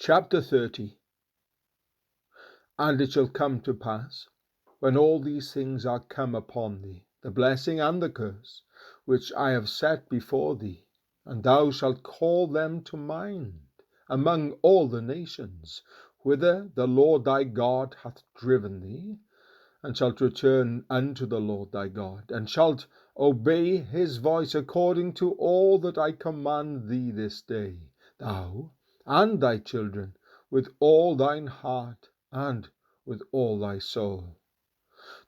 Chapter 30. And it shall come to pass, when all these things are come upon thee, the blessing and the curse, which I have set before thee, and thou shalt call them to mind among all the nations, whither the Lord thy God hath driven thee, and shalt return unto the Lord thy God, and shalt obey his voice according to all that I command thee this day, thou and thy children, with all thine heart and with all thy soul.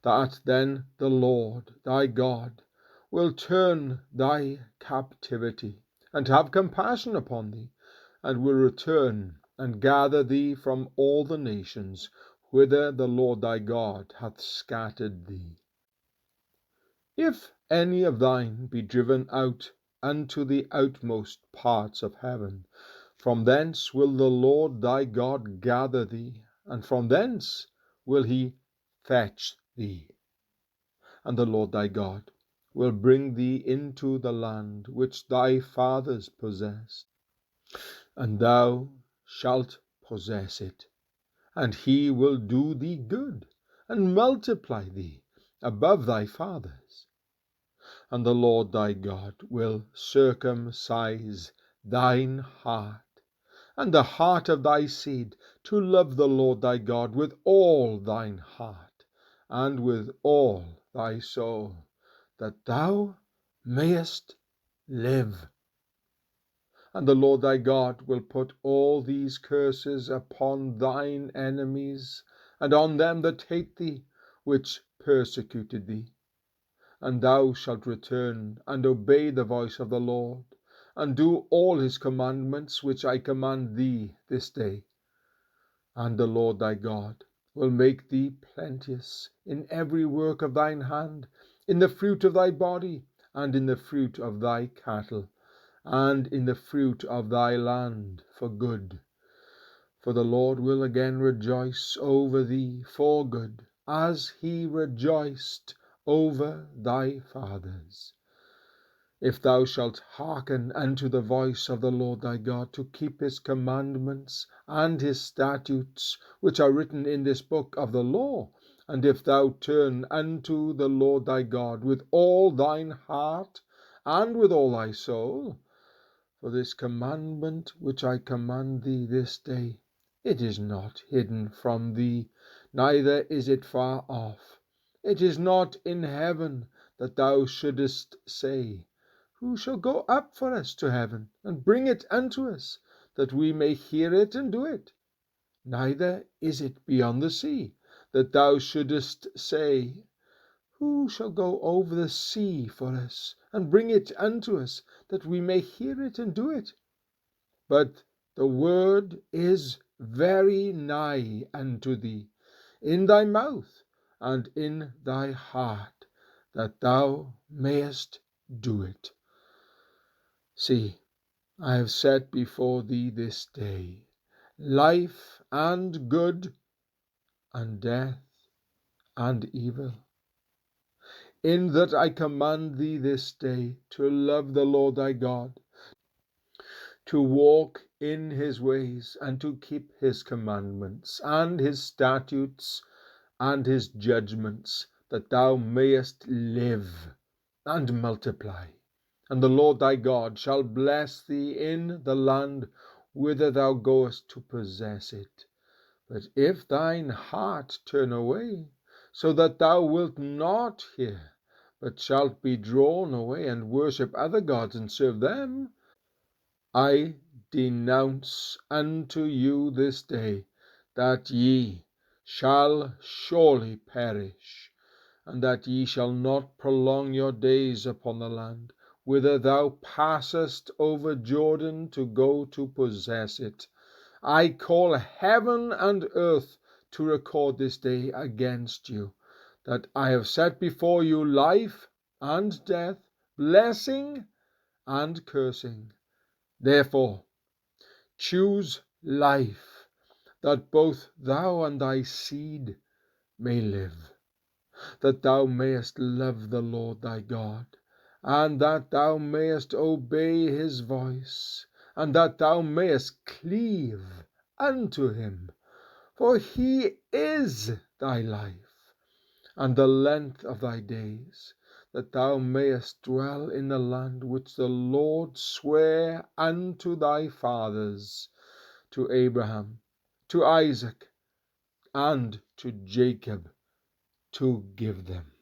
That then the Lord thy God will turn thy captivity, and have compassion upon thee, and will return and gather thee from all the nations whither the Lord thy God hath scattered thee. If any of thine be driven out unto the outmost parts of heaven, from thence will the Lord thy God gather thee, and from thence will he fetch thee. And the Lord thy God will bring thee into the land which thy fathers possessed, and thou shalt possess it. And he will do thee good, and multiply thee above thy fathers. And the Lord thy God will circumcise thine heart, and the heart of thy seed, to love the Lord thy God with all thine heart, and with all thy soul, that thou mayest live. And the Lord thy God will put all these curses upon thine enemies, and on them that hate thee, which persecuted thee. And thou shalt return and obey the voice of the Lord, and do all his commandments which I command thee this day. And the Lord thy God will make thee plenteous in every work of thine hand, in the fruit of thy body, and in the fruit of thy cattle, and in the fruit of thy land for good. For the Lord will again rejoice over thee for good, as he rejoiced over thy fathers. If thou shalt hearken unto the voice of the Lord thy God, to keep his commandments and his statutes, which are written in this book of the law, and if thou turn unto the Lord thy God with all thine heart and with all thy soul, for this commandment which I command thee this day, it is not hidden from thee, neither is it far off. It is not in heaven, that thou shouldest say, Who shall go up for us to heaven, and bring it unto us, that we may hear it and do it? Neither is it beyond the sea, that thou shouldest say, Who shall go over the sea for us, and bring it unto us, that we may hear it and do it? But the word is very nigh unto thee, in thy mouth and in thy heart, that thou mayest do it. See, I have set before thee this day life and good, and death and evil. In that I command thee this day to love the Lord thy God, to walk in his ways, and to keep his commandments, and his statutes, and his judgments, that thou mayest live and multiply. And the Lord thy God shall bless thee in the land whither thou goest to possess it. But if thine heart turn away, so that thou wilt not hear, but shalt be drawn away, and worship other gods, and serve them, I denounce unto you this day that ye shall surely perish, and that ye shall not prolong your days upon the land, whither thou passest over Jordan to go to possess it. I call heaven and earth to record this day against you, that I have set before you life and death, blessing and cursing. Therefore, choose life, that both thou and thy seed may live, that thou mayest love the Lord thy God, and that thou mayest obey his voice, and that thou mayest cleave unto him, for he is thy life, and the length of thy days, that thou mayest dwell in the land which the Lord sware unto thy fathers, to Abraham, to Isaac, and to Jacob, to give them.